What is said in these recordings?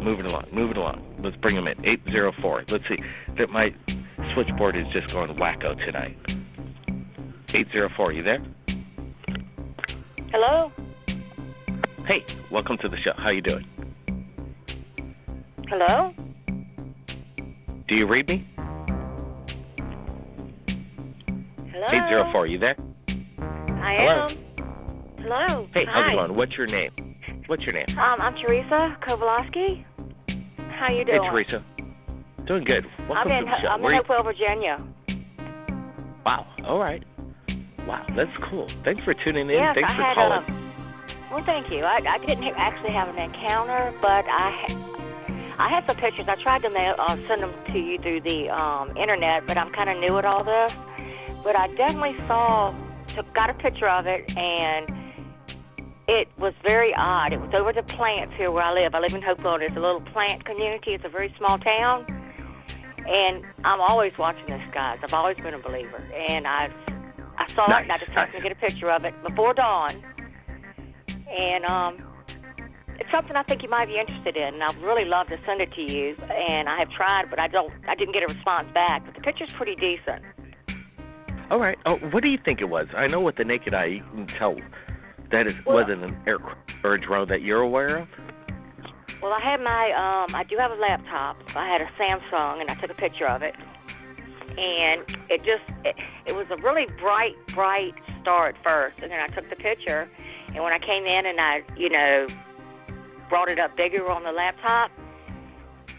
moving along. Let's bring them in. 804. Let's see. My switchboard is just going wacko tonight. 804, you there? Hello? Hey, welcome to the show. How you doing? Hello? Do you read me? Hello? 804, you there? I Hello? am. Hello? Hey, Hi. how's it going? What's your name? I'm Teresa Kowalski. How you doing? Hey, Teresa. Doing good. Welcome I'm in to the show. Hopewell, Virginia. Wow, all right. Wow, that's cool. Thanks for tuning in. Yes, Thanks I for had calling. Well, thank you. I didn't actually have an encounter, but I had some pictures. I tried to send them to you through the internet, but I'm kind of new at all this. But I definitely got a picture of it, and it was very odd. It was over the plants here where I live. I live in Hopewell. It's a little plant community. It's a very small town. And I'm always watching the skies. I've always been a believer. And I saw it, and I just happened to get a picture of it before dawn. And it's something I think you might be interested in. And I'd really love to send it to you. And I have tried, but I didn't get a response back. But the picture's pretty decent. All right. Oh, what do you think it was? I know with the naked eye you can tell that it wasn't an aircraft or a drone that you're aware of. Well, I had I do have a laptop. I had a Samsung, and I took a picture of it. And it was a really bright star at first. And then I took the picture, and when I came in and I, brought it up bigger on the laptop,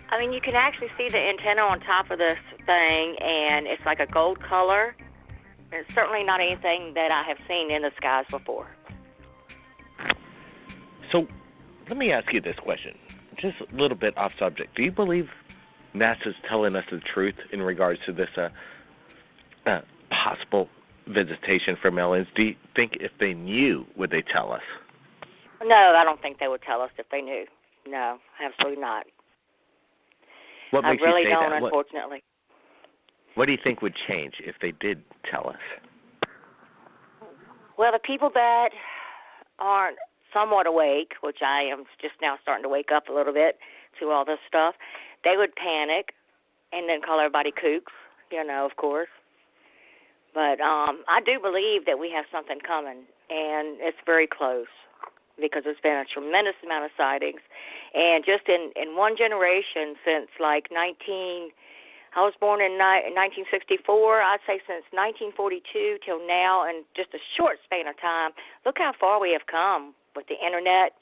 I mean, you can actually see the antenna on top of this thing, and it's like a gold color. It's certainly not anything that I have seen in the skies before. So, let me ask you this question, just a little bit off subject. Do you believe NASA's telling us the truth in regards to this possible visitation from aliens? Do you think if they knew, would they tell us? No, I don't think they would tell us if they knew. No, absolutely not. What makes I really you say don't, that? unfortunately. What do you think would change if they did tell us? Well, the people that aren't somewhat awake, which I am just now starting to wake up a little bit to all this stuff, they would panic and then call everybody kooks, of course. But I do believe that we have something coming, and it's very close because there's been a tremendous amount of sightings. And just in one generation since I was born in 1964. I'd say since 1942 till now, and just a short span of time, look how far we have come with the internet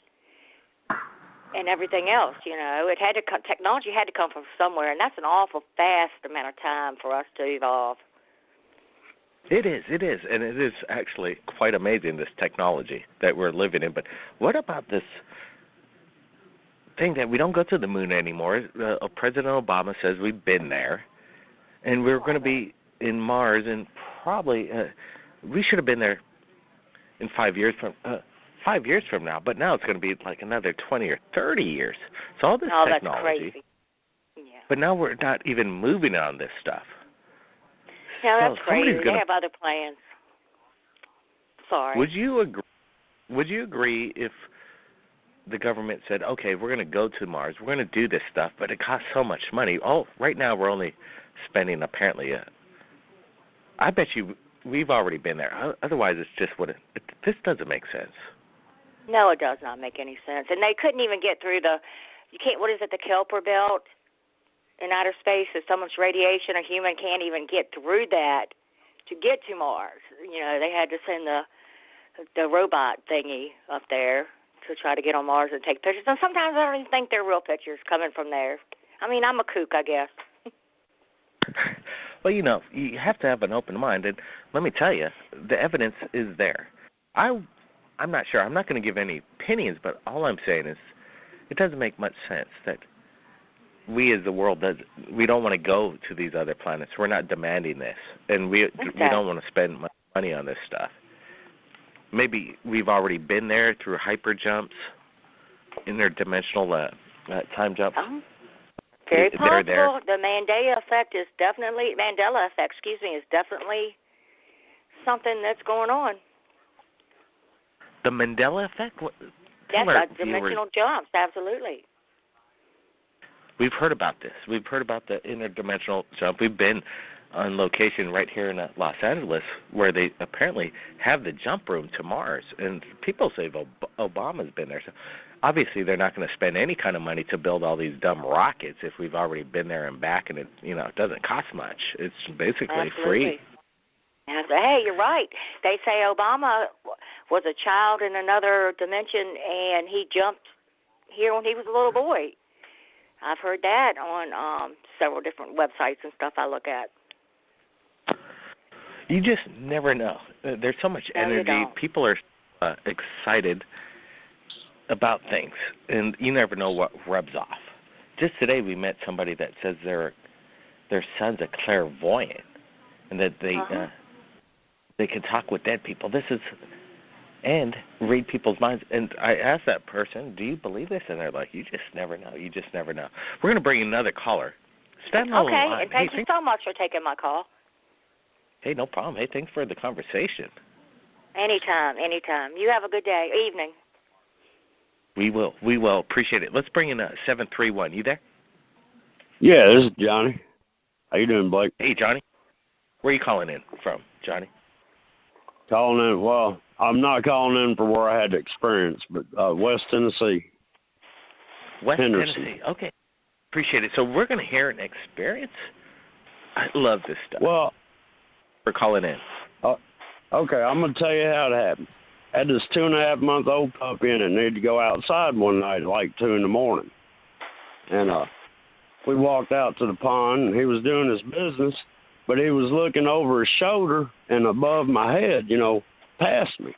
and everything else. Technology had to come from somewhere, and that's an awful fast amount of time for us to evolve. It is, and it is actually quite amazing, this technology that we're living in. But what about this thing that we don't go to the moon anymore? President Obama says we've been there, and we're going to be in Mars, and probably we should have been there in 5 years from now. But now it's going to be like another 20 or 30 years. So all this technology. That's crazy. Yeah. But now we're not even moving on this stuff. Yeah, that's crazy. They have other plans. Sorry. Would you agree if the government said, okay, we're going to go to Mars, we're going to do this stuff, but it costs so much money. Right now we're only spending apparently I bet you we've already been there. Otherwise it's just this doesn't make sense. No, it does not make any sense. And they couldn't even get through the Kuiper Belt in outer space. There's so much radiation, a human can't even get through that to get to Mars. They had to send the robot thingy up there to try to get on Mars and take pictures. And sometimes I don't even think they're real pictures coming from there. I mean, I'm a kook, I guess. Well, you have to have an open mind. And let me tell you, the evidence is there. I'm not sure. I'm not going to give any opinions, but all I'm saying is it doesn't make much sense that we as the world we don't want to go to these other planets. We're not demanding this, and we don't want to spend much money on this stuff. Maybe we've already been there through hyper jumps, interdimensional time jumps. Very possible. There. The Mandela effect is definitely something that's going on. The Mandela effect? Yes, dimensional jumps, absolutely. We've heard about this. We've heard about the interdimensional jump. We've been on location right here in Los Angeles where they apparently have the jump room to Mars, and people say Obama's been there. So obviously they're not going to spend any kind of money to build all these dumb rockets if we've already been there and back, and it it doesn't cost much. It's basically free. Hey, you're right. They say Obama was a child in another dimension, and he jumped here when he was a little boy. I've heard that on several different websites and stuff I look at. You just never know. There's so much energy. People are excited about things, and you never know what rubs off. Just today we met somebody that says their son's a clairvoyant, and that they can talk with dead people. And read people's minds. And I asked that person, do you believe this? And they're like, you just never know. You just never know. We're going to bring another caller. Stand on the line. And thank you so much for taking my call. Hey, no problem. Hey, thanks for the conversation. Anytime. You have a good day, evening. We will. Appreciate it. Let's bring in 731. You there? Yeah, this is Johnny. How you doing, Blake? Hey, Johnny. Where are you calling in from, Johnny? Calling in, well, I'm not calling in for where I had the experience, but West Tennessee. West Henderson. Tennessee. Okay. Appreciate it. So we're going to hear an experience. I love this stuff. Well, we're calling in. Okay, I'm going to tell you how it happened. I had this 2.5-month-old puppy in it, needed to go outside one night at like 2 in the morning. And we walked out to the pond, and he was doing his business, but he was looking over his shoulder and above my head, past me.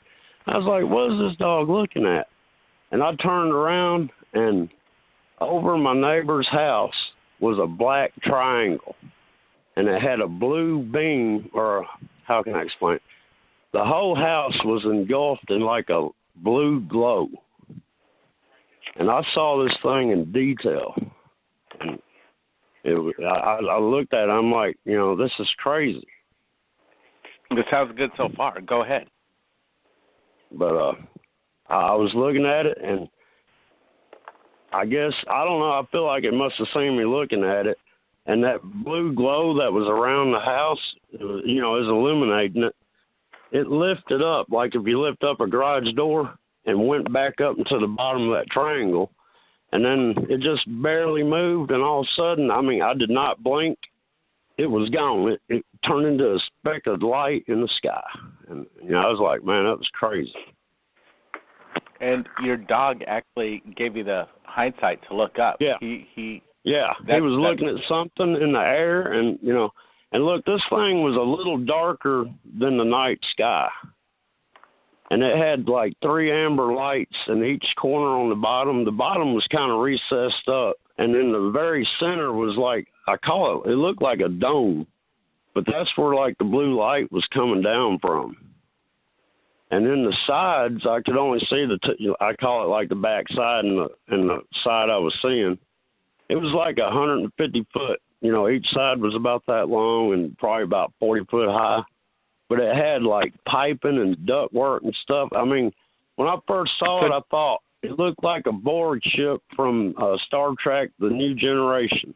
I was like, what is this dog looking at? And I turned around, and over my neighbor's house was a black triangle, and it had a blue beam, or how can I explain it? The whole house was engulfed in like a blue glow. And I saw this thing in detail. And I looked at it, I'm like, this is crazy. This sounds good so far. Go ahead. But I was looking at it, and I guess, I don't know, I feel like it must have seen me looking at it. And that blue glow that was around the house, is illuminating it. It lifted up, like if you lift up a garage door, and went back up into the bottom of that triangle. And then it just barely moved, and all of a sudden, I did not blink. It was gone. It turned into a speck of light in the sky. And, I was like, man, that was crazy. And your dog actually gave you the hindsight to look up. Yeah. He was looking at something in the air, and, and look, this thing was a little darker than the night sky. And it had like 3 amber lights in each corner on the bottom. The bottom was kind of recessed up. And in the very center was like, it looked like a dome. But that's where like the blue light was coming down from. And in the sides, I could only see I call it like the back side and the side I was seeing. It was like 150 foot. Each side was about that long and probably about 40 foot high. But it had like piping and ductwork and stuff. When I first saw it, I thought it looked like a Borg ship from Star Trek: The New Generation.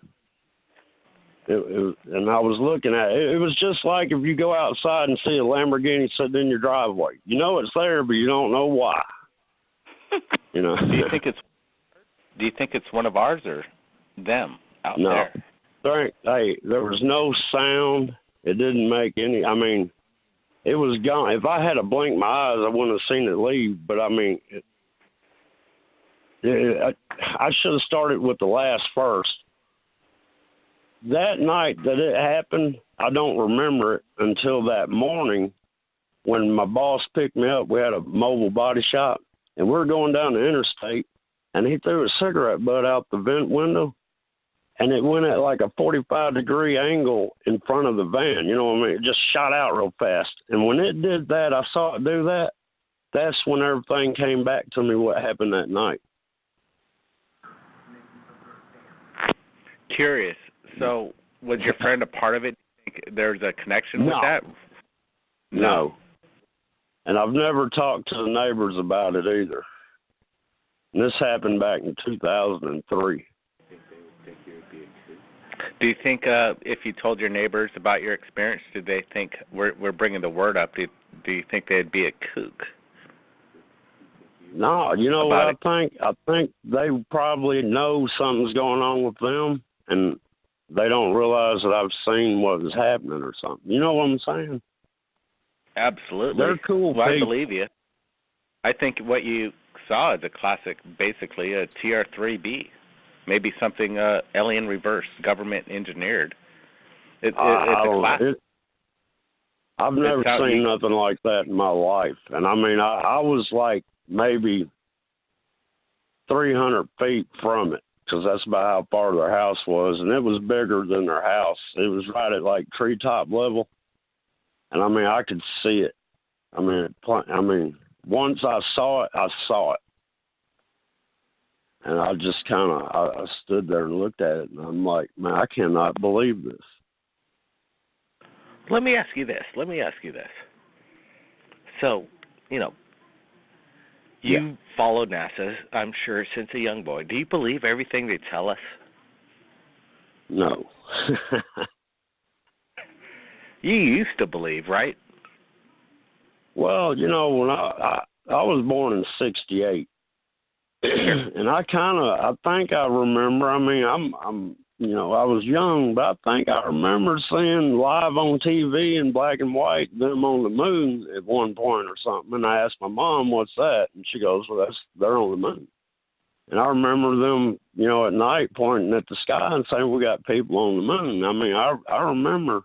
And I was looking at it. It was just like if you go outside and see a Lamborghini sitting in your driveway. You know it's there, but you don't know why. Do you think it's one of ours or them out there? No. There was no sound. It didn't make any. It was gone. If I had to blink my eyes, I wouldn't have seen it leave. But I should have started with the last first. That night that it happened, I don't remember it until that morning when my boss picked me up. We had a mobile body shop, and we were going down the interstate, and he threw a cigarette butt out the vent window, and it went at like a 45-degree angle in front of the van. You know what I mean? It just shot out real fast. And when it did that, I saw it do that. That's when everything came back to me what happened that night. Curious. So was your friend a part of it? Do you think there's a connection with that? No. And I've never talked to the neighbors about it either. And this happened back in 2003. Do you think if you told your neighbors about your experience, did they think we're bringing the word up? Do you think they'd be a kook? No, you know what I think? I think they probably know something's going on with them, and they don't realize that I've seen what is happening or something. You know what I'm saying? Absolutely. They're cool Well, people. I believe you. I think what you saw is a classic, basically a TR-3B. Maybe something alien reverse, government engineered. It's a classic. I've never seen nothing like that in my life. And I mean, I was like maybe 300 feet from it, because that's about how far their house was. And it was bigger than their house. It was right at like treetop level. And I mean, I could see it. I mean, once I saw it, I saw it. And I just kind of, I stood there and looked at it, and I'm like, man, I cannot believe this. Let me ask you this. So, you followed NASA, I'm sure, since a young boy. Do you believe everything they tell us? No. You used to believe, right? Well, when I was born in '68. And I think I remember. I mean, I'm, I was young, but I think I remember seeing live on TV in black and white them on the moon at one point or something. And I asked my mom, "What's that?" And she goes, "Well, they're on the moon." And I remember them, at night pointing at the sky and saying, "We got people on the moon." I mean, I remember,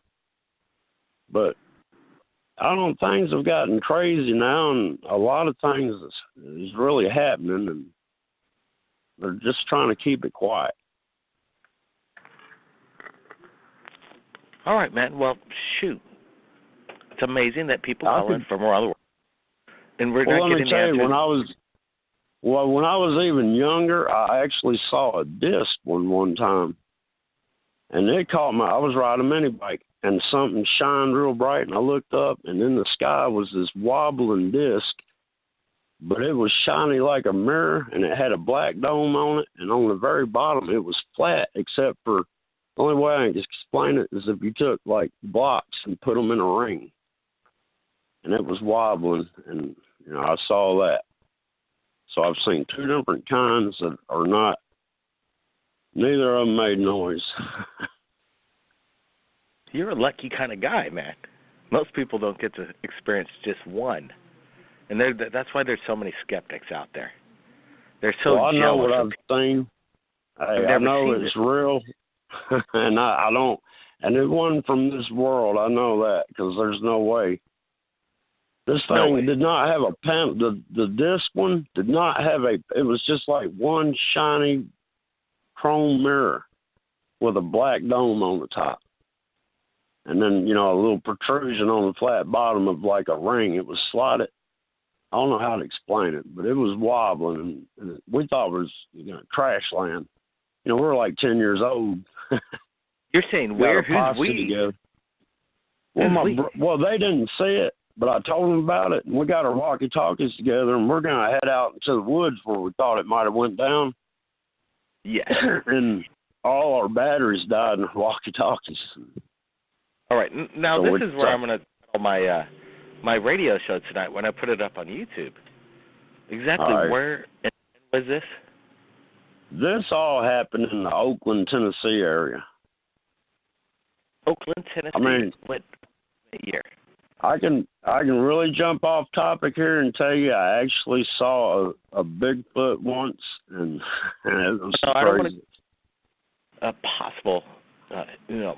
but I don't know, things have gotten crazy now, and a lot of things is really happening, and they're just trying to keep it quiet. All right, man. Well, shoot. It's amazing that people call in from around the world. And we're not getting the answers. When I was even younger, I actually saw a disc one time. And it caught I was riding a mini bike, and something shined real bright, and I looked up, and in the sky was this wobbling disc. But it was shiny like a mirror, and it had a black dome on it, and on the very bottom it was flat, except for the only way I can explain it is if you took like blocks and put them in a ring. And it was wobbling, and I saw that. So I've seen two different kinds that are not, neither of them made noise. You're a lucky kind of guy, man. Most people don't get to experience just one. And that's why there's so many skeptics out there. They're so jealous. I know what I've seen. I know it's real, and I don't. And it wasn't from this world. I know that, because there's no way. This thing did not have a panel. The disc one did not have it was just like one shiny chrome mirror with a black dome on the top. And then, a little protrusion on the flat bottom of like a ring. It was slotted. I don't know how to explain it, but it was wobbling, and we thought it was crash land. We were like 10 years old. You're saying where? Who's we? Well, they didn't see it, but I told them about it, and we got our walkie-talkies together, and we're going to head out into the woods where we thought it might have went down. Yeah. And all our batteries died in our walkie-talkies. All right. Now, this is where I'm going to tell my radio show tonight when I put it up on YouTube. Exactly where was this? This all happened in the Oakland, Tennessee area. Oakland, Tennessee? I mean, what year? I can really jump off topic here and tell you I actually saw a Bigfoot once, and it was crazy. I don't want a possible,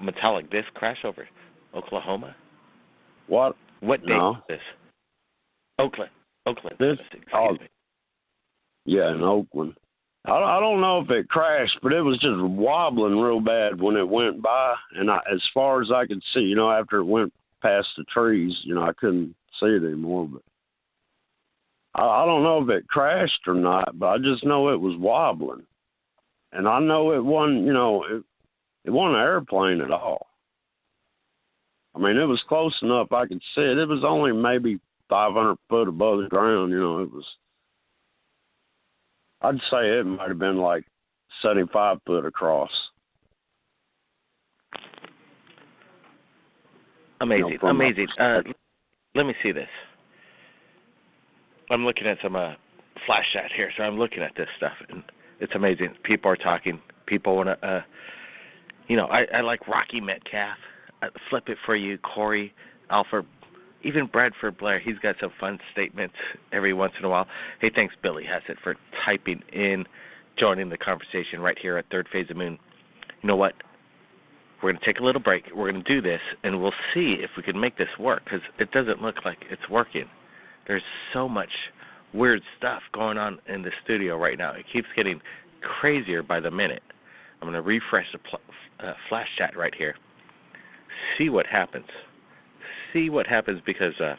metallic disc crash over Oklahoma. What? What date was this? Oakland, Tennessee, excuse me. Yeah, in Oakland. I don't know if it crashed, but it was just wobbling real bad when it went by. And as far as I could see, after it went past the trees, I couldn't see it anymore. But I don't know if it crashed or not, but I just know it was wobbling. And I know it wasn't, it wasn't an airplane at all. I mean, it was close enough I could see it. It was only maybe 500 foot above the ground. It was, I'd say it might have been like 75 foot across. Amazing, amazing. Let me see this. I'm looking at some flash chat here, so I'm looking at this stuff, and it's amazing. People are talking. People want to, I like Rocky Metcalf. Flip it for you, Corey, Alfred, even Bradford Blair. He's got some fun statements every once in a while. Hey, thanks, Billy Hassett, for typing in, joining the conversation right here at Third Phase of Moon. You know what? We're going to take a little break. We're going to do this, and we'll see if we can make this work, because it doesn't look like it's working. There's so much weird stuff going on in the studio right now. It keeps getting crazier by the minute. I'm going to refresh the flash chat right here. See what happens. See what happens, because, I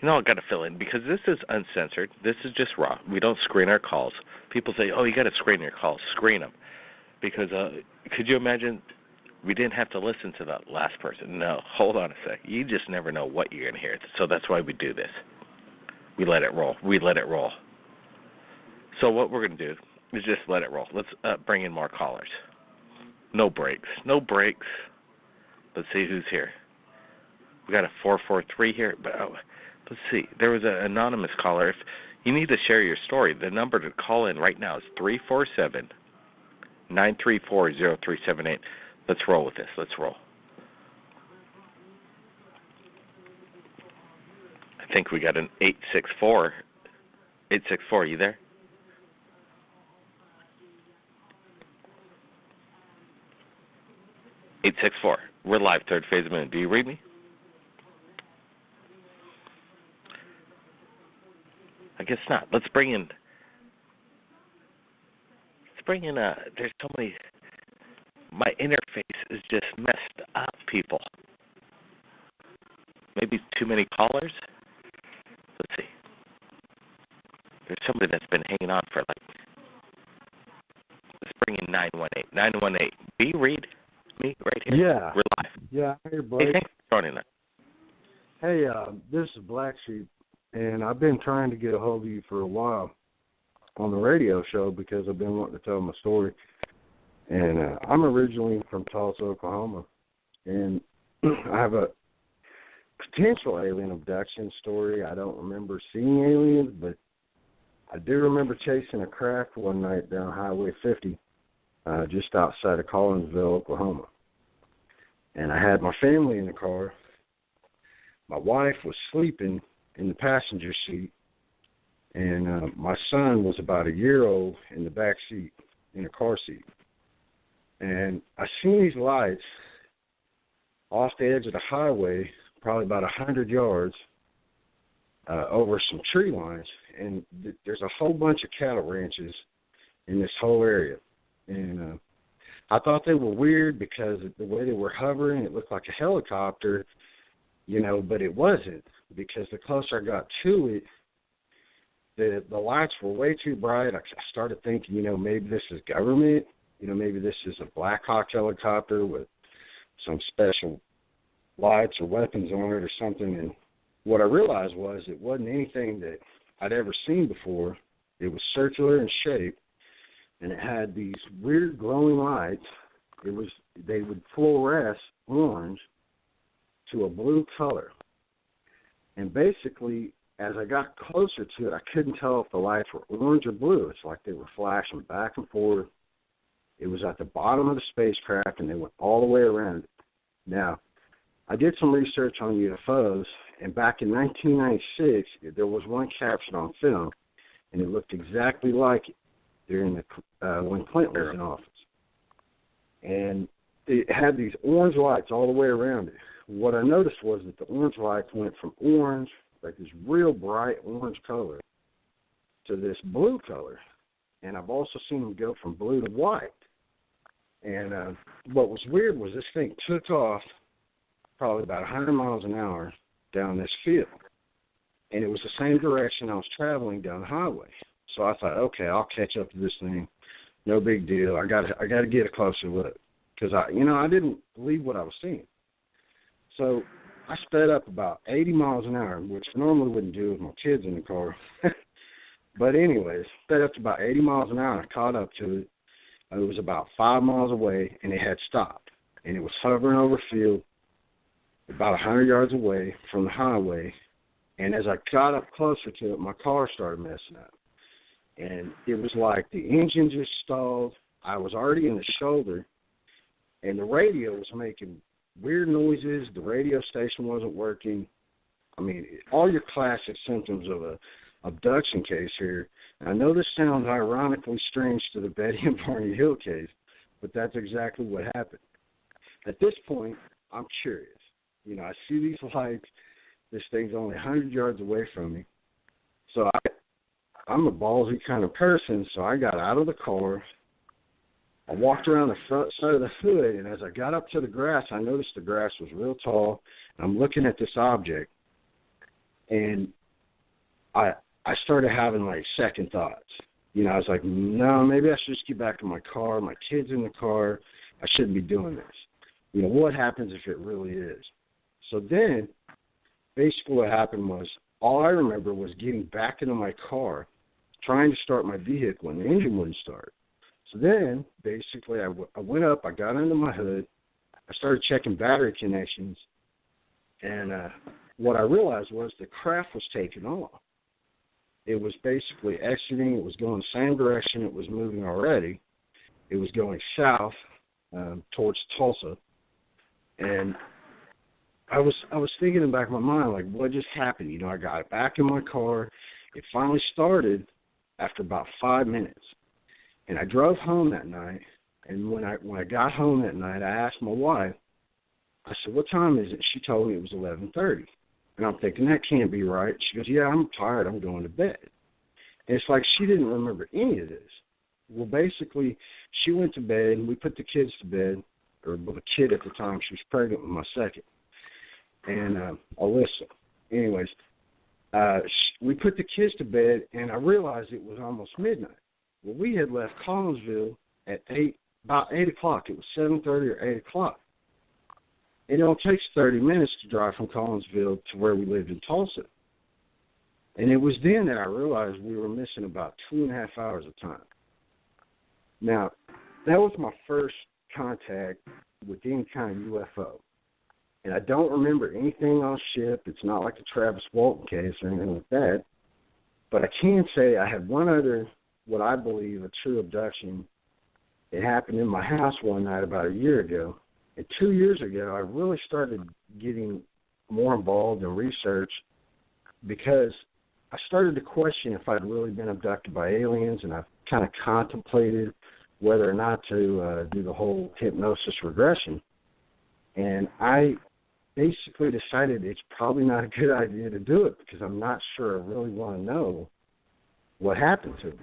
got to fill in, because this is uncensored. This is just raw. We don't screen our calls. People say, you got to screen your calls. Screen them. Because could you imagine we didn't have to listen to that last person? No, hold on a sec. You just never know what you're going to hear. So that's why we do this. We let it roll. So what we're going to do is just let it roll. Let's bring in more callers. No breaks. Let's see who's here. We got a 443 here. But let's see. There was an anonymous caller. If you need to share your story, the number to call in right now is 347-934-0378. Let's roll with this. Let's roll. I think we got an 864. 864, you there? (864). We're live, Third Phase of Moon. Do you read me? I guess not. Let's bring in. There's so many. My interface is just messed up, people. Maybe too many callers? Let's see. There's somebody that's been hanging on for let's bring in 918. 918. Do you read me right here? Yeah. We're live. Yeah, hey, buddy. Hey, thanks for joining us. Hey, this is Black Sheep, and I've been trying to get a hold of you for a while on the radio show because I've been wanting to tell my story. And I'm originally from Tulsa, Oklahoma, and I have a potential alien abduction story. I don't remember seeing aliens, but I do remember chasing a craft one night down Highway 50 just outside of Collinsville, Oklahoma. And I had my family in the car. My wife was sleeping in the passenger seat, and my son was about a year old in the back seat, in a car seat. And I seen these lights off the edge of the highway, probably about 100 yards, over some tree lines. And there's a whole bunch of cattle ranches in this whole area. And I thought they were weird because the way they were hovering, it looked like a helicopter, but it wasn't, because the closer I got to it, the lights were way too bright. I started thinking, maybe this is government. Maybe this is a Black Hawk helicopter with some special lights or weapons on it or something. And what I realized was it wasn't anything that I'd ever seen before. It was circular in shape, and it had these weird glowing lights. They would fluoresce orange to a blue color. And basically, as I got closer to it, I couldn't tell if the lights were orange or blue. It's like they were flashing back and forth. It was at the bottom of the spacecraft, and they went all the way around it. Now, I did some research on UFOs, and back in 1996, there was one captured on film, and it looked exactly like it during when Clinton was in office. And it had these orange lights all the way around it. What I noticed was that the orange lights went from orange, like this real bright orange color, to this blue color. And I've also seen them go from blue to white. And what was weird was this thing took off probably about 100 miles an hour down this field. And it was the same direction I was traveling down the highway. So I thought, okay, I'll catch up to this thing. No big deal. I got to get a closer look, because I didn't believe what I was seeing. So I sped up about 80 miles an hour, which I normally wouldn't do with my kids in the car. But anyways, sped up to about 80 miles an hour. I caught up to it. It was about 5 miles away, and it had stopped. And it was hovering over a field. about 100 yards away from the highway. And as I got up closer to it, my car started messing up. And it was like the engine just stalled. I was already in the shoulder, and the radio was making weird noises. The radio station wasn't working. I mean, all your classic symptoms of a abduction case here. And I know this sounds ironically strange to the Betty and Barney Hill case, but that's exactly what happened. At this point, I'm curious. You know, I see these lights. This thing's only 100 yards away from me. So I'm a ballsy kind of person, so I got out of the car. I walked around the front side of the hood, and as I got up to the grass, I noticed the grass was real tall. And I'm looking at this object, and I started having, like, second thoughts. You know, I was like, no, maybe I should just get back in my car. My kid's in the car. I shouldn't be doing this. You know, what happens if it really is? So then, basically what happened was, all I remember was getting back into my car, trying to start my vehicle, and the engine wouldn't start. So then, basically, I went up, I got into my hood, I started checking battery connections, and what I realized was the craft was taking off. It was basically exiting, it was going the same direction it was moving already. It was going south towards Tulsa, and I was thinking in the back of my mind, like, what just happened? You know, I got back in my car. It finally started after about 5 minutes. And I drove home that night, and when I got home that night, I asked my wife, I said, what time is it? She told me it was 11:30. And I'm thinking, that can't be right. She goes, yeah, I'm tired. I'm going to bed. And it's like she didn't remember any of this. Well, basically, she went to bed, and we put the kids to bed, or well, the kid at the time, she was pregnant with my second. And Alyssa. Anyways, we put the kids to bed, and I realized it was almost midnight. Well, we had left Collinsville at about 8 o'clock. It was 7:30 or 8 o'clock. It only takes 30 minutes to drive from Collinsville to where we lived in Tulsa. And it was then that I realized we were missing about 2.5 hours of time. Now, that was my first contact with any kind of UFO. And I don't remember anything on ship. It's not like the Travis Walton case or anything like that. But I can say I had one other, what I believe, a true abduction. It happened in my house one night about a year ago. And 2 years ago, I really started getting more involved in research because I started to question if I'd really been abducted by aliens, and I've kind of contemplated whether or not to do the whole hypnosis regression. And I basically decided it's probably not a good idea to do it because I'm not sure I really want to know what happened to me,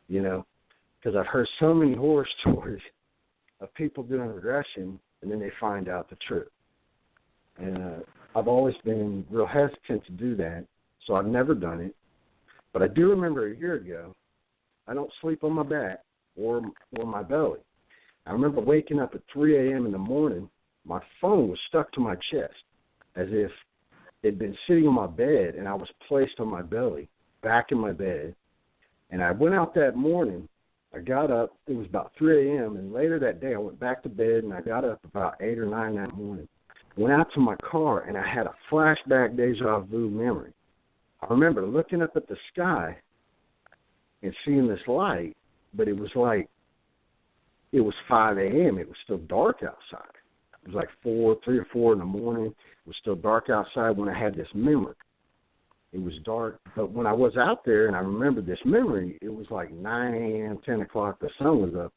you know, because I've heard so many horror stories of people doing regression and then they find out the truth. And I've always been real hesitant to do that, so I've never done it. But I do remember a year ago, I don't sleep on my back or my belly. I remember waking up at 3 a.m. in the morning. My phone was stuck to my chest as if it had been sitting on my bed and I was placed on my belly, back in my bed. And I went out that morning. I got up. It was about 3 a.m. And later that day I went back to bed and I got up about 8 or 9 that morning. Went out to my car and I had a flashback deja vu memory. I remember looking up at the sky and seeing this light, but it was like it was 5 a.m. It was still dark outside. It was like 3 or 4 in the morning. It was still dark outside when I had this memory. It was dark, but when I was out there and I remembered this memory, it was like 9 a.m., 10 o'clock, the sun was up.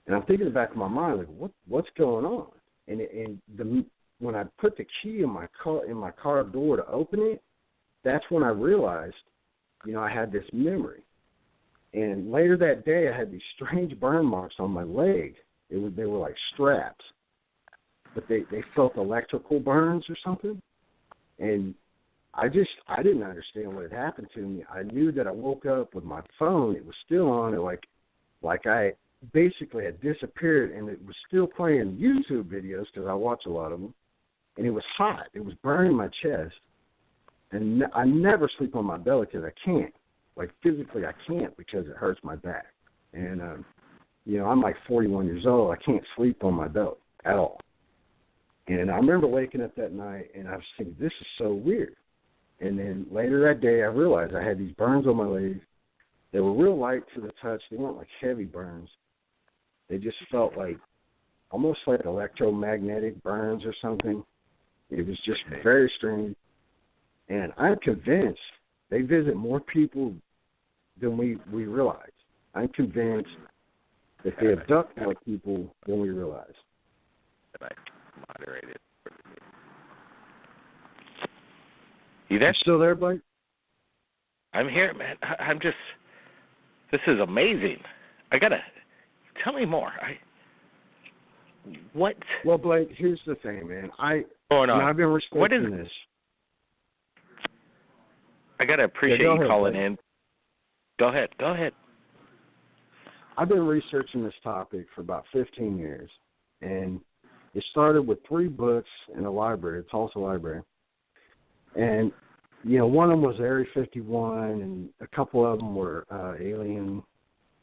And I'm thinking in the back of my mind, like, what's going on? When I put the key in my car door to open it, that's when I realized, you know, I had this memory. And later that day, I had these strange burn marks on my leg. They were like straps, but they felt electrical burns or something. And I didn't understand what had happened to me. I knew that I woke up with my phone. It was still on. Like I basically had disappeared, and it was still playing YouTube videos because I watch a lot of them. And it was hot. It was burning my chest. And I never sleep on my belly because I can't. Like physically I can't because it hurts my back. And, you know, I'm like 41 years old. I can't sleep on my belly at all. And I remember waking up that night, and I was thinking, this is so weird. And then later that day, I realized I had these burns on my legs. They were real light to the touch. They weren't like heavy burns. They just felt like almost like electromagnetic burns or something. It was just very strange. And I'm convinced they visit more people than we realize. I'm convinced that they abduct more people than we realize. I moderated. You there? You still there, Blake? I'm here, man. I'm just. This is amazing. I gotta tell me more. What? Well, Blake, here's the thing, man. I've been researching this. I gotta appreciate you calling in. Go ahead. I've been researching this topic for about 15 years, and it started with 3 books in a library, a Tulsa library. And, one of them was Area 51, and a couple of them were alien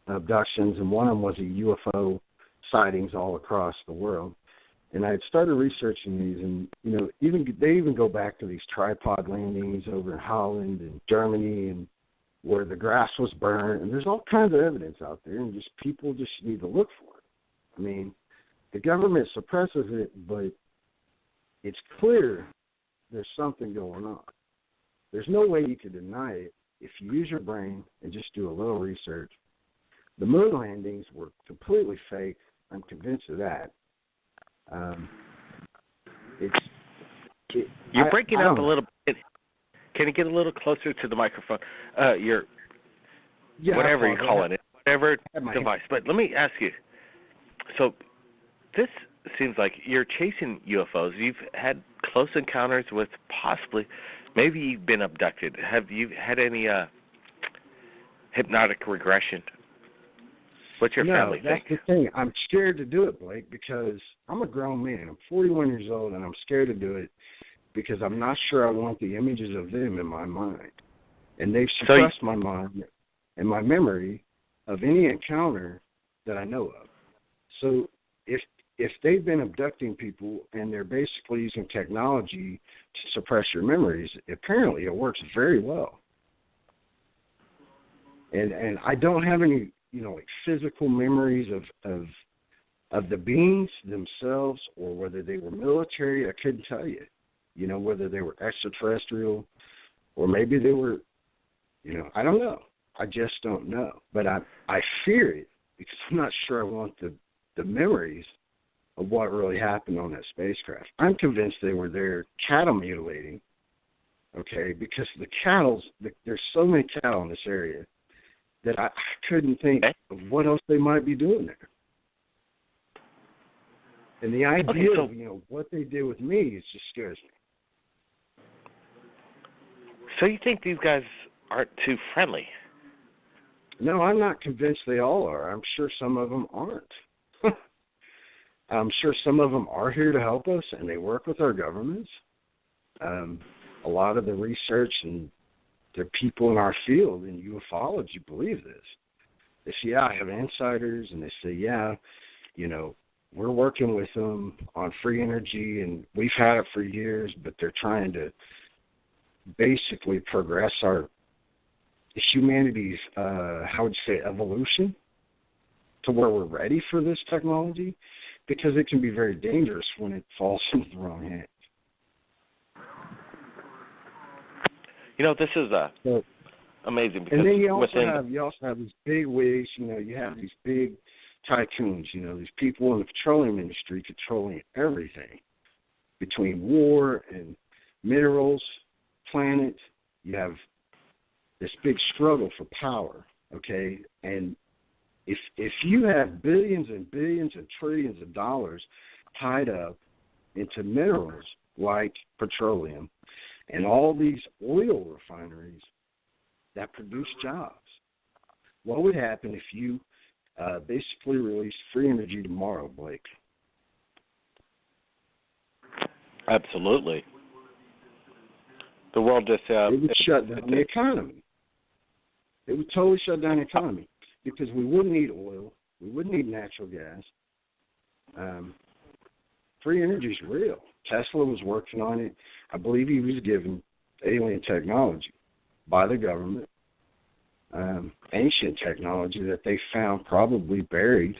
abductions, and one of them was a UFO sightings all across the world. And I had started researching these, and, they even go back to these tripod landings over in Holland and Germany and where the grass was burned, and there's all kinds of evidence out there, and just people just need to look for it. I mean, the government suppresses it, but it's clear there's something going on. There's no way you can deny it if you use your brain and just do a little research. The moon landings were completely fake. I'm convinced of that. You're breaking up a little bit. Can you get a little closer to the microphone? Whatever you call it, whatever device. But let me ask you. So this seems like you're chasing UFOs. You've had close encounters with possibly, maybe you've been abducted. Have you had any hypnotic regression? What's your family think? That's the thing. I'm scared to do it, Blake, because I'm a grown man. I'm 41 years old, and I'm scared to do it because I'm not sure I want the images of them in my mind. And they've suppressed my mind and my memory of any encounter that I know of. So if they've been abducting people and they're basically using technology to suppress your memories, apparently it works very well. And I don't have any, like physical memories of the beings themselves or whether they were military. I couldn't tell you, whether they were extraterrestrial or maybe they were, I don't know. I just don't know. But I fear it because I'm not sure I want the memories of what really happened on that spacecraft. I'm convinced they were there cattle mutilating, okay, because the cattle, there's so many cattle in this area that I couldn't think of what else they might be doing there. And the idea of, what they did with me is just scares me. So you think these guys aren't too friendly? No, I'm not convinced they all are. I'm sure some of them aren't. I'm sure some of them are here to help us, and they work with our governments. A lot of the research and the people in our field in ufology believe this. They say, I have insiders, and they say, we're working with them on free energy, and we've had it for years, but they're trying to basically progress humanity's, evolution to where we're ready for this technology, because it can be very dangerous when it falls into the wrong hands. This is amazing. Because and then you also have these big wigs. You have these big tycoons. These people in the petroleum industry controlling everything between war and minerals, planet. You have this big struggle for power. Okay, and if you have billions and billions and trillions of dollars tied up into minerals like petroleum and all these oil refineries that produce jobs, what would happen if you basically released free energy tomorrow, Blake? Absolutely. The world just... it would shut down the economy. It would totally shut down the economy because we wouldn't need oil. We wouldn't need natural gas. Free energy is real. Tesla was working on it. I believe he was given alien technology by the government, ancient technology that they found probably buried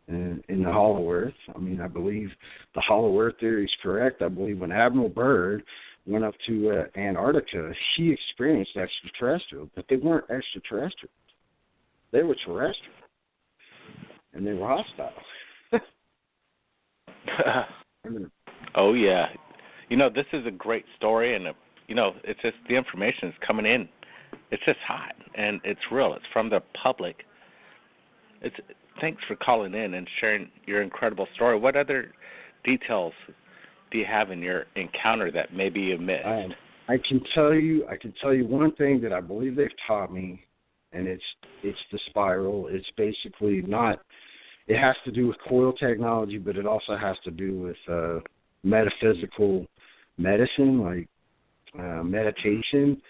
in the Hollow Earth. I mean, I believe the Hollow Earth theory is correct. I believe when Admiral Byrd went up to Antarctica, he experienced extraterrestrial, but they weren't extraterrestrial. They were terrestrial, and they were hostile. Oh, yeah. This is a great story, and, it's just the information is coming in. It's just hot, and it's real. It's from the public. Thanks for calling in and sharing your incredible story. What other details do you have in your encounter that maybe you missed? I can tell you one thing that I believe they've taught me, and it's the spiral. It's basically not. It has to do with coil technology, but it also has to do with metaphysical medicine, like meditation.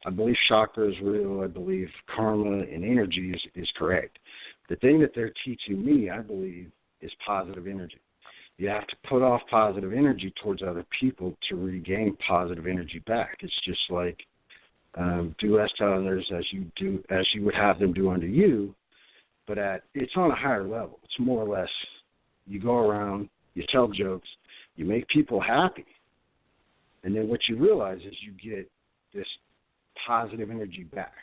I believe chakra is real. I believe karma and energy is correct. The thing that they're teaching me, I believe, is positive energy. You have to put off positive energy towards other people to regain positive energy back. It's just like do less to others as you would have them do unto you, but it's on a higher level. It's more or less you go around, you tell jokes, you make people happy, and then what you realize is you get this positive energy back.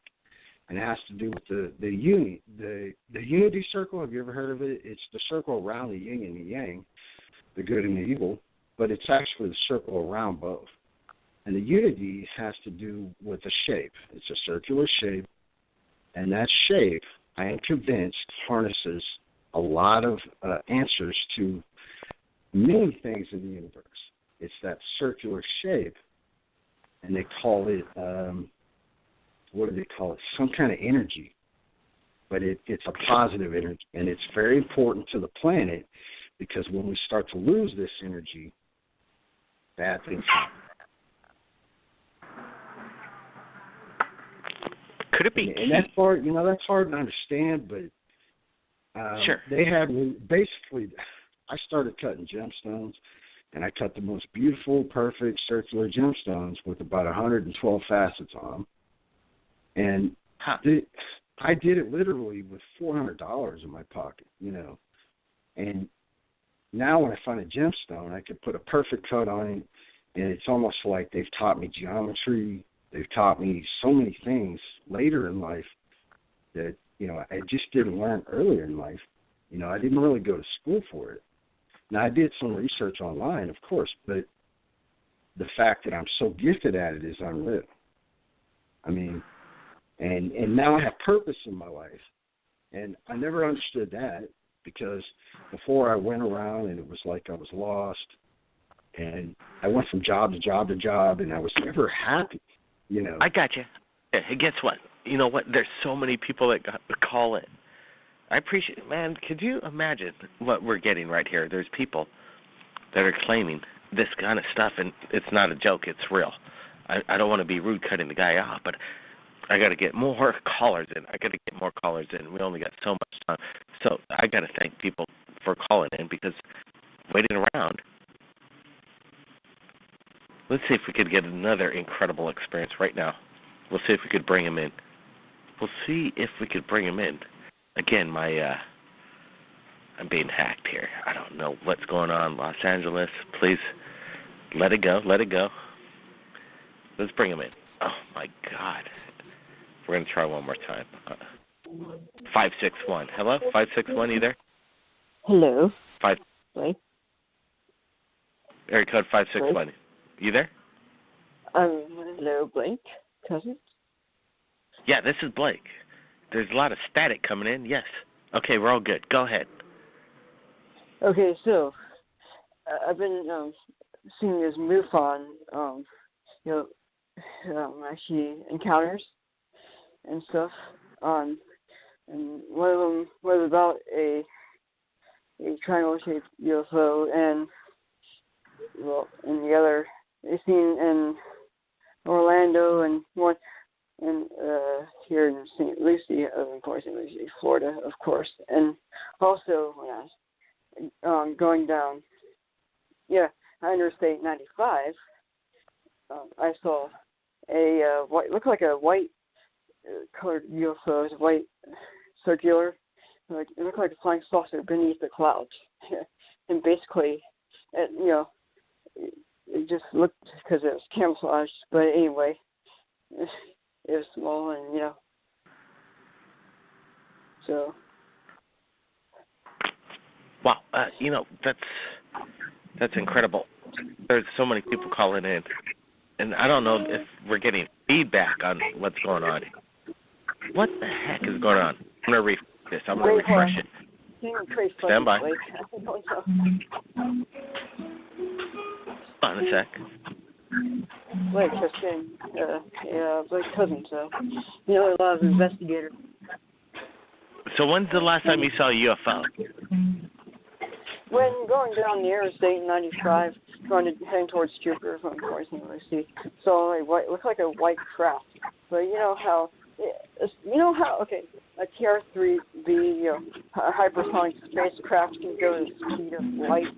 And it has to do with the unity circle. Have you ever heard of it? It's the circle around the yin and the yang, the good and the evil, but it's actually the circle around both. And the unity has to do with the shape. It's a circular shape, and that shape, I am convinced, harnesses a lot of answers to many things in the universe. It's that circular shape, and they call it, what do they call it? Some kind of energy, but it's a positive energy, and it's very important to the planet because when we start to lose this energy, bad things happen. Could it be? And that's hard. That's hard to understand, but sure. They had basically. I started cutting gemstones, and I cut the most beautiful, perfect circular gemstones with about 112 facets on them. And I did it literally with $400 in my pocket, And now when I find a gemstone, I can put a perfect cut on it, and it's almost like they've taught me geometry. They've taught me so many things later in life that, I just didn't learn earlier in life. I didn't really go to school for it. Now, I did some research online, of course, but the fact that I'm so gifted at it is unreal. I mean, and now I have purpose in my life. And I never understood that because before I went around and it was like I was lost. And I went from job to job to job, and I was never happy, I got you. Hey, guess what? You know what? There's so many people that got to call in. I appreciate it. Man, could you imagine what we're getting right here? There's people that are claiming this kind of stuff, and it's not a joke. It's real. I don't want to be rude cutting the guy off, but I got to get more callers in. We only got so much time. So I got to thank people for calling in because waiting around. Let's see if we could get another incredible experience right now. We'll see if we could bring him in. Again, I'm being hacked here. I don't know what's going on. Los Angeles, please let it go. Let's bring him in. Oh, my God. We're going to try one more time. 561. Hello? 561, you there? Hello. Area code 561. Blake? You there? Hello, Blake. Cousin? Yeah, this is Blake. There's a lot of static coming in. Yes. Okay, we're all good. Go ahead. Okay, so I've been seeing this MUFON, actually encounters and stuff. And one of them was about a triangle-shaped UFO, and the other is seen in Orlando and one. And here in St. Lucie, of course, in Lucie, Florida, of course. And also when I was going down Interstate 95, I saw a white, looked like a white colored UFO. It was white, circular. It looked like a flying saucer beneath the clouds. And basically, it just looked, because it was camouflaged. But anyway, it was small, and so. Wow, that's incredible. There's so many people calling in, and I don't know if we're getting feedback on what's going on. What the heck is going on? I'm gonna refresh this. I'm gonna refresh it. Stand by. Hold on a sec. Blake just came. Blake's cousin. So, a lot of investigators. So when's the last time you saw a UFO? When going down the Interstate 95, heading towards Jupiter from Washington, D.C., saw looked like a white craft. But okay, a TR-3B, a hypersonic spacecraft can go to the speed of light.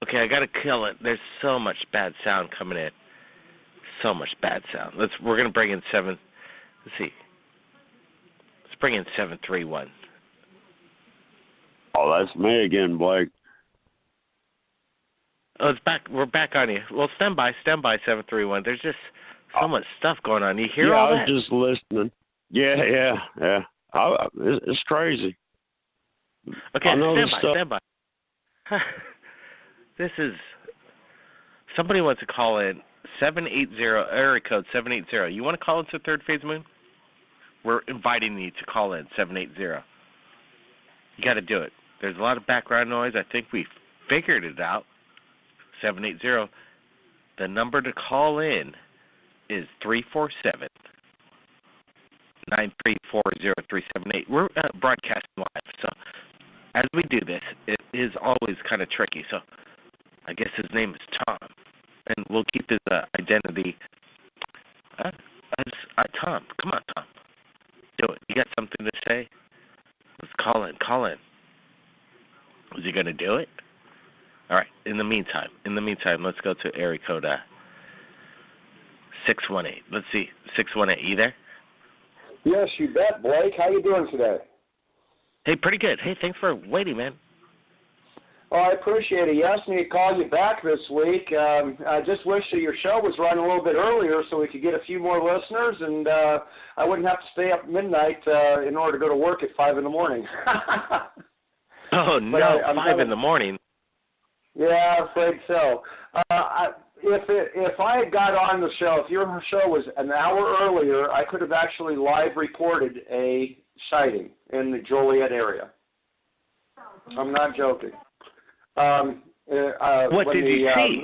Okay, I gotta kill it. There's so much bad sound coming in. So much bad sound. We're gonna bring in 7. Let's see. Let's bring in 731. Oh, that's me again, Blake. Oh, it's back. We're back on you. Well, stand by, 731. There's just so much stuff going on. You hear all that? Yeah, I was just listening. Yeah. It's crazy. Okay, stand by. This is, somebody wants to call in 780, area code 780. You want to call into Third Phase Moon? We're inviting you to call in 780. You got to do it. There's a lot of background noise. I think we figured it out. 780. The number to call in is 347 9340378. We're broadcasting live, so as we do this, it is always kind of tricky. So I guess his name is Tom, and we'll keep his identity as Tom. Come on, Tom. Do it. You got something to say? Let's call in. Is he going to do it? All right. In the meantime, let's go to area code 618. Let's see. 618, you there? Yes, you bet, Blake. How you doing today? Hey, pretty good. Hey, thanks for waiting, man. Oh, I appreciate it. You asked me to call you back this week. I just wish that your show was running a little bit earlier so we could get a few more listeners, and I wouldn't have to stay up midnight in order to go to work at 5 in the morning. Oh, no, 5 in the morning? Yeah, I'm afraid so. If I had got on the show, if your show was an hour earlier, I could have actually live reported a sighting in the Joliet area. I'm not joking. What did you see?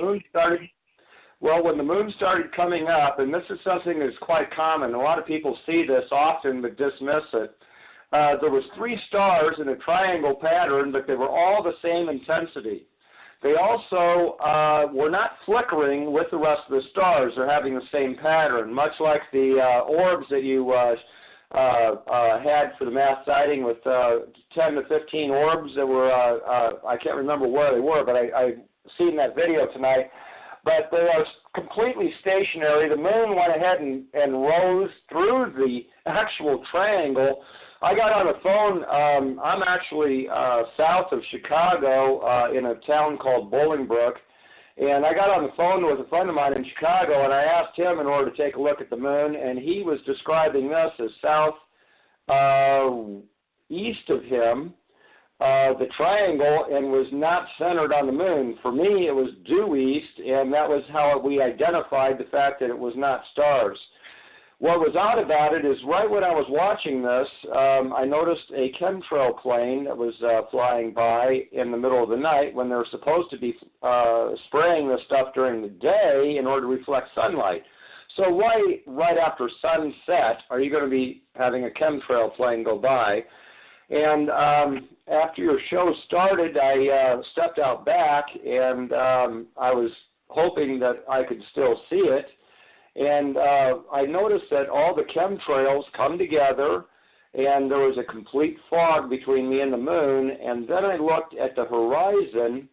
When the moon started coming up, and this is something that's quite common, a lot of people see this often but dismiss it. There was 3 stars in a triangle pattern, but they were all the same intensity. They also were not flickering with the rest of the stars. They're having the same pattern, much like the orbs that you had for the mass sighting with 10 to 15 orbs that were, I can't remember where they were, but I've seen that video tonight. But they are completely stationary. The moon went ahead and rose through the actual triangle. I got on the phone. I'm actually south of Chicago in a town called Bolingbrook. And I got on the phone with a friend of mine in Chicago, and I asked him in order to take a look at the moon, and he was describing this as south east of him, the triangle, and was not centered on the moon. For me, it was due east, and that was how we identified the fact that it was not stars. What was odd about it is right when I was watching this, I noticed a chemtrail plane that was flying by in the middle of the night when they're supposed to be spraying this stuff during the day in order to reflect sunlight. So why, right after sunset, are you going to be having a chemtrail plane go by? And after your show started, I stepped out back, and I was hoping that I could still see it. And I noticed that all the chemtrails come together, and there was a complete fog between me and the moon, and then I looked at the horizon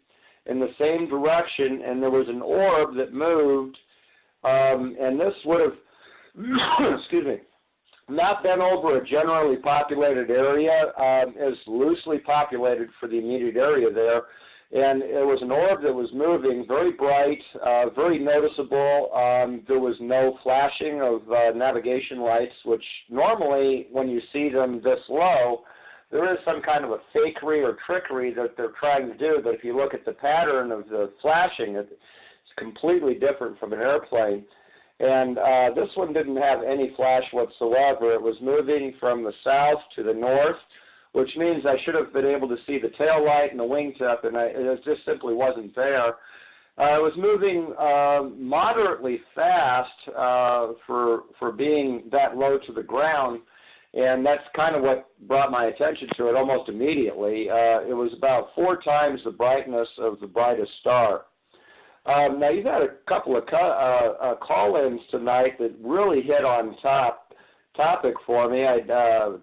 in the same direction, and there was an orb that moved, and this would have, excuse me, not been over a generally populated area, as loosely populated for the immediate area there. And it was an orb that was moving, very bright, very noticeable. There was no flashing of navigation lights, which normally when you see them this low, there is some kind of a fakery or trickery that they're trying to do. But if you look at the pattern of the flashing, it's completely different from an airplane. And this one didn't have any flash whatsoever. It was moving from the south to the north, which means I should have been able to see the tail light and the wingtip, and it just simply wasn't there. It was moving moderately fast for being that low to the ground, and that's kind of what brought my attention to it almost immediately. It was about 4 times the brightness of the brightest star. Now, you've had a couple of call-ins tonight that really hit on topic for me. I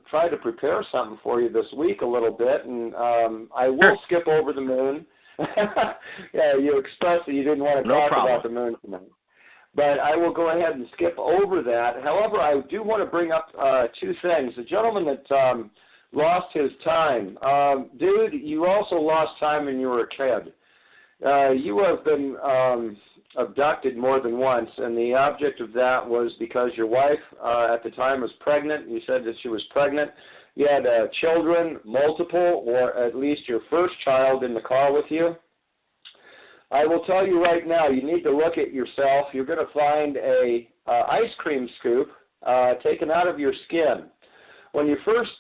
tried to prepare something for you this week a little bit, and I will skip over the moon. Yeah, you expressed that you didn't want to talk about the moon tonight. But I will go ahead and skip over that. However, I do want to bring up 2 things. The gentleman that lost his time. Dude, you also lost time when you were a kid. You have been abducted more than once, and the object of that was because your wife at the time was pregnant. You said that she was pregnant. You had children, multiple, or at least your first child in the car with you. I will tell you right now, you need to look at yourself. You're going to find a ice cream scoop taken out of your skin. When you first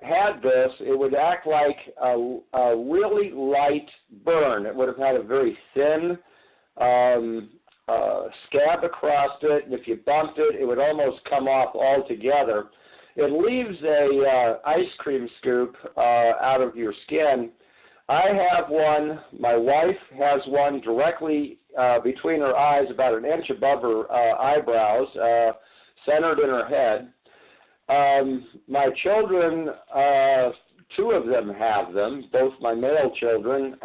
had this, it would act like a really light burn. It would have had a very thin scab across it, and if you bumped it, it would almost come off altogether. It leaves a ice cream scoop out of your skin. I have one. My wife has one directly between her eyes, about an inch above her eyebrows, centered in her head. My children, 2 of them have them. Both my male children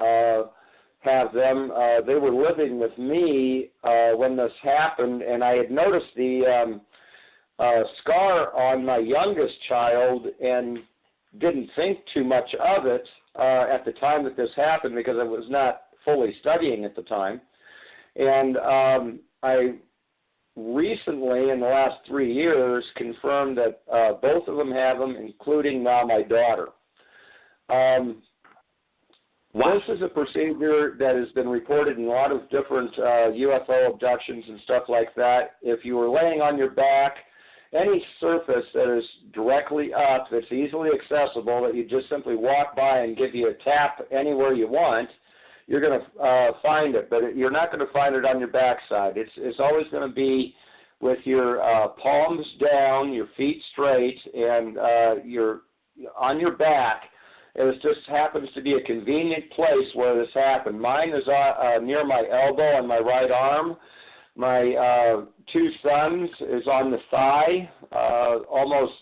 have them. They were living with me when this happened, and I had noticed the scar on my youngest child and didn't think too much of it at the time that this happened because I was not fully studying at the time. And I recently, in the last 3 years, confirmed that both of them have them, including now my daughter. This is a procedure that has been reported in a lot of different UFO abductions and stuff like that. If you were laying on your back, any surface that is directly up, that's easily accessible, that you just simply walk by and give you a tap anywhere you want, you're going to find it, but you're not going to find it on your backside. It's always going to be with your palms down, your feet straight, and you're on your back. It just happens to be a convenient place where this happened. Mine is near my elbow on my right arm. My 2 sons is on the thigh, almost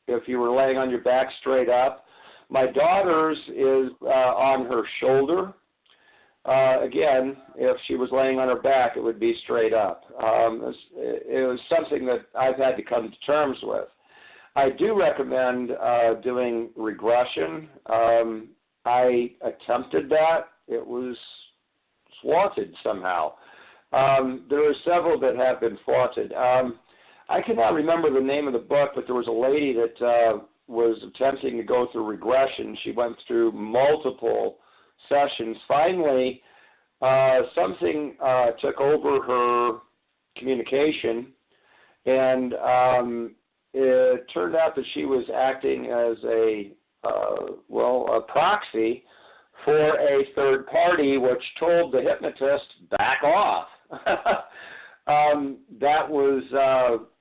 if you were laying on your back straight up. My daughter's is on her shoulder. Again, if she was laying on her back, it would be straight up. It was something that I've had to come to terms with. I do recommend doing regression. I attempted that. It was thwarted somehow. There are several that have been thwarted. I cannot remember the name of the book, but there was a lady that was attempting to go through regression. She went through multiple sessions. Finally, something took over her communication, and it turned out that she was acting as a proxy for a third party, which told the hypnotist, back off. That was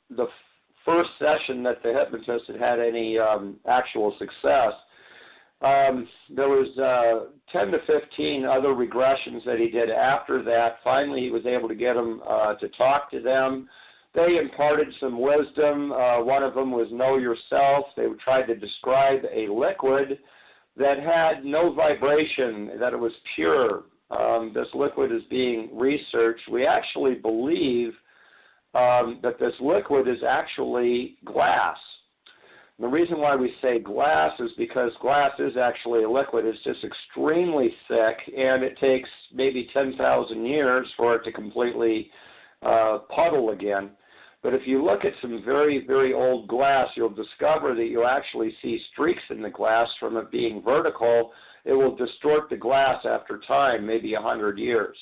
the first session that the hypnotist had any actual success. There was 10 to 15 other regressions that he did after that. Finally, he was able to get them to talk to them. They imparted some wisdom. One of them was know yourself. They tried to describe a liquid that had no vibration, that it was pure. This liquid is being researched. We actually believe that this liquid is actually glass. And the reason why we say glass is because glass is actually a liquid. It's just extremely thick, and it takes maybe 10,000 years for it to completely puddle again. But if you look at some very, very old glass, you'll discover that you actually see streaks in the glass from it being vertical. It will distort the glass after time, maybe 100 years.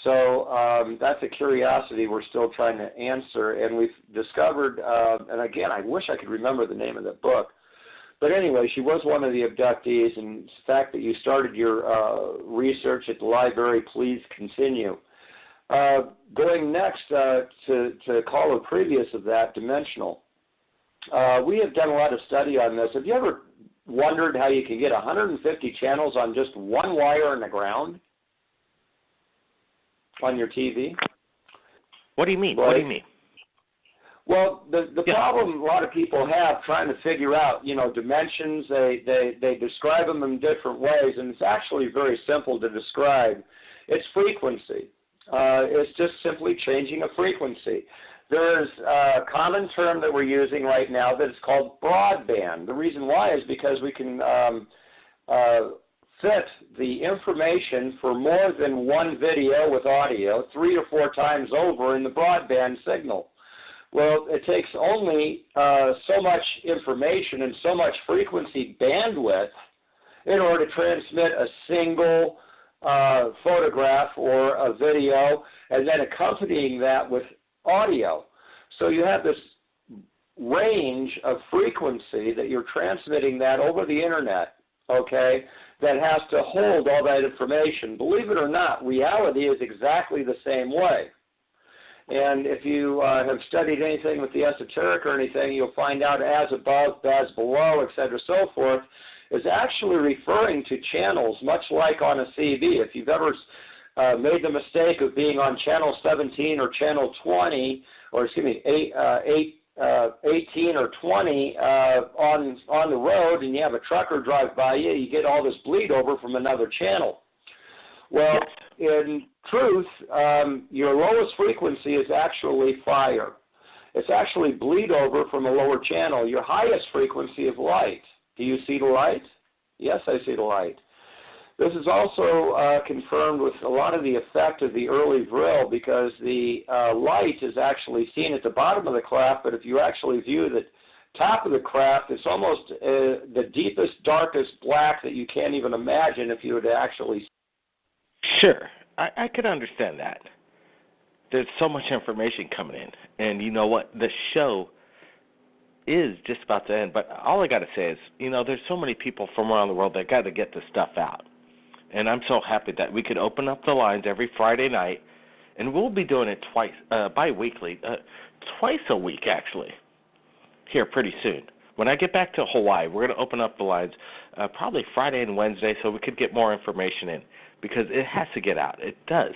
So that's a curiosity we're still trying to answer. And we've discovered, and again, I wish I could remember the name of the book. But anyway, she was one of the abductees, and the fact that you started your research at the library, please continue. Going next to caller previous of that, dimensional. We have done a lot of study on this. Have you ever wondered how you can get 150 channels on just one wire in the ground on your TV? What do you mean? Right? What do you mean? Well, the problem a lot of people have trying to figure out, dimensions, they describe them in different ways, and it's actually very simple to describe. It's frequency. It's just simply changing a frequency. There's a common term that we're using right now that is called broadband. The reason why is because we can fit the information for more than one video with audio 3 or 4 times over in the broadband signal. Well, it takes only so much information and so much frequency bandwidth in order to transmit a single photograph or a video, and then accompanying that with audio. So you have this range of frequency that you're transmitting that over the internet, okay, that has to hold all that information. Believe it or not, reality is exactly the same way. And if you have studied anything with the esoteric or anything, you'll find out as above, as below, et cetera, so forth, is actually referring to channels, much like on a CB. If you've ever made the mistake of being on channel 17 or channel 20, or 18 or 20 on the road, and you have a trucker drive by you, you get all this bleed over from another channel. Well, in truth, your lowest frequency is actually fire. It's actually bleed over from a lower channel. Your highest frequency is light. Do you see the light? Yes, I see the light. This is also confirmed with a lot of the effect of the early Vril, because the light is actually seen at the bottom of the craft, but if you actually view the top of the craft, it's almost the deepest, darkest black that you can't even imagine if you were to actually. Sure, I could understand that. There's so much information coming in, and you know what? The show is just about to end, but all I got to say is, there's so many people from around the world that got to get this stuff out. And I'm so happy that we could open up the lines every Friday night, and we'll be doing it twice, bi-weekly, twice a week actually, here pretty soon. When I get back to Hawaii, we're going to open up the lines probably Friday and Wednesday so we could get more information in, because it has to get out. It does.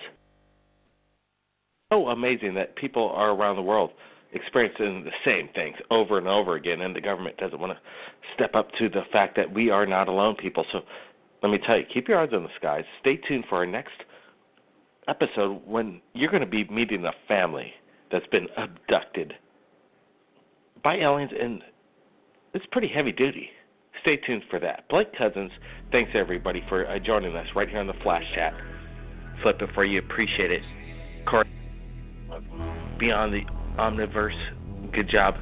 So amazing that people are around the world experiencing the same things over and over again, and the government doesn't want to step up to the fact that we are not alone, people. So let me tell you, keep your eyes on the skies. Stay tuned for our next episode when you're going to be meeting a family that's been abducted by aliens, and it's pretty heavy duty. Stay tuned for that. Blake Cousins, thanks everybody for joining us right here on the Flash Chat. Flip it for you. Appreciate it. Corey, Beyond the Omniverse, good job.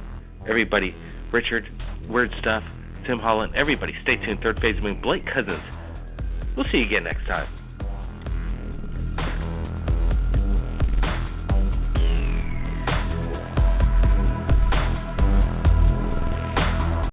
Everybody, Richard, Weird Stuff, Tim Holland, everybody, stay tuned. Third Phase Moon, Blake Cousins. We'll see you again next time.